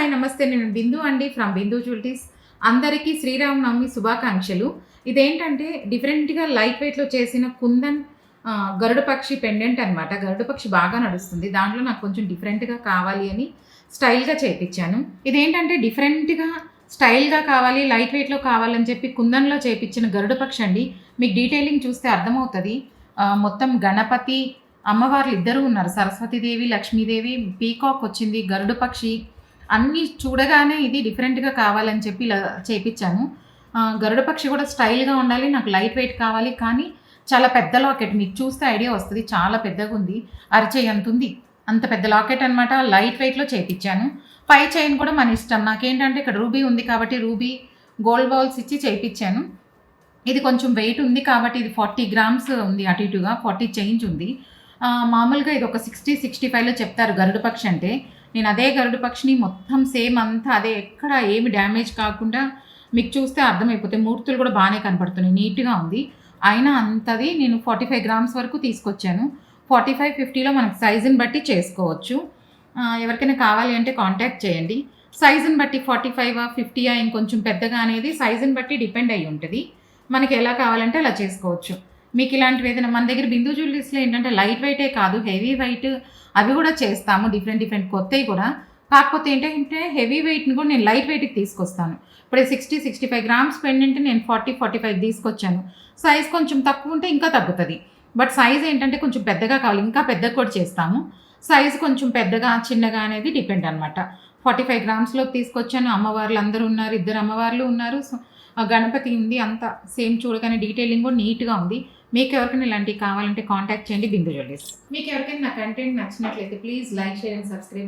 Hi నమస్తే. నేను బిందు అండి ఫ్రమ్ బిందు జ్యువెలరీస్. అందరికీ శ్రీరామనవమి శుభాకాంక్షలు. ఇదేంటంటే డిఫరెంట్‌గా లైట్ వెయిట్‌లో చేసిన కుందన్ గరుడ పక్షి పెండెంట్ అనమాట. గరుడ పక్షి బాగా నడుస్తుంది. దాంట్లో నాకు కొంచెం డిఫరెంట్‌గా కావాలి అని స్టైల్‌గా చేపిచ్చాను. ఇదేంటంటే డిఫరెంట్‌గా స్టైల్‌గా కావాలి, లైట్ వెయిట్‌లో కావాలని చెప్పి కుందన్‌లో చేపిచ్చిన గరుడ పక్షి అండి. మీకు డీటెయిలింగ్ చూస్తే అర్థమవుతది. మొత్తం గణపతి, అమ్మవార్లు ఇద్దరూ ఉన్నారు. సరస్వతీదేవి, లక్ష్మీదేవి, పీకాక్ వచ్చింది, గరుడ పక్షి అన్నీ చూడగానే ఇది డిఫరెంట్‌గా కావాలని చెప్పి ఇలా చేపిచ్చాను. గరుడ పక్షి కూడా స్టైల్‌గా ఉండాలి. నాకు లైట్ వెయిట్ కావాలి. కానీ చాలా పెద్ద లాకెట్. మీకు చూస్తే ఐడియా వస్తది. చాలా పెద్దగుంది. అరచేయి అంతుంది. అంత పెద్ద లాకెట్ అనమాట. లైట్ వెయిట్‌లో చేపిచ్చాను. పై చైన్ కూడా మన ఇష్టం. నాకేంటంటే ఇక్కడ రూబీ ఉంది కాబట్టి రూబీ గోల్డ్ బాల్స్ ఇచ్చి చేపిచ్చాను. ఇది కొంచెం వెయిట్ ఉంది కాబట్టి ఇది 40 గ్రామ్స్ ఉంది అటు ఇటుగా. 40 చేంజ్ ఉంది. మామూలుగా ఇది ఒక 60, 65లో చెప్తారు గరుడ పక్షి అంటే. నేను అదే గరుడ పక్షిని మొత్తం సేమ్ అంతా అదే ఎక్కడ ఏమి డ్యామేజ్ కాకుండా మీకు చూస్తే అర్థమైపోతాయి. మూర్తులు కూడా బాగానే కనపడుతున్నాయి. నీట్‌గా ఉంది. అయినా అంతది నేను 45 గ్రామ్స్ వరకు తీసుకొచ్చాను. 45, 50లో మనకు సైజుని బట్టి చేసుకోవచ్చు. ఎవరికైనా కావాలి అంటే కాంటాక్ట్ చేయండి. సైజుని బట్టి 45, 50 ఇంకొంచెం పెద్దగా అనేది సైజుని బట్టి డిపెండ్ అయ్యి ఉంటది. మనకి ఎలా కావాలంటే అలా చేసుకోవచ్చు. మీకు ఇలాంటివి ఏదైనా మన దగ్గర బిందు జ్యువెలరీస్‌లో ఏంటంటే లైట్ వెయిటే కాదు, హెవీ వెయిట్ అవి కూడా చేస్తాము. డిఫరెంట్ కొత్తవి కూడా. కాకపోతే ఏంటంటే హెవీ వెయిట్‌ని కూడా నేను లైట్ వెయిట్‌కి తీసుకొస్తాను. ఇప్పుడు 60, 65 గ్రామ్స్ పెండెంట్ నేను 40, 45 తీసుకొచ్చాను. సైజ్ కొంచెం తక్కువ ఉంటే ఇంకా తగ్గుతది. బట్ సైజ్ ఏంటంటే కొంచెం పెద్దగా కావాలి. ఇంకా పెద్దగా కూడా చేస్తాము. సైజ్ కొంచెం పెద్దగా, చిన్నగా అనేది డిపెండ్ అనమాట. 45 గ్రామ్స్‌లోకి తీసుకొచ్చాను. అమ్మవార్లు అందరూ ఉన్నారు. ఇద్దరు అమ్మవార్లు ఉన్నారు. సో, గణపతి ఉంది. అంతా సేమ్ చూడగానే డీటెయిలింగ్ కూడా నీట్‌గా ఉంది. మీకు ఎవరికైనా ఇలాంటివి కావాలంటే కాంటాక్ట్ చేయండి బిందు జ్యువెలరీస్. మీకు ఎవరికైనా నా కంటెంట్ నచ్చినట్లయితే please like, share and subscribe.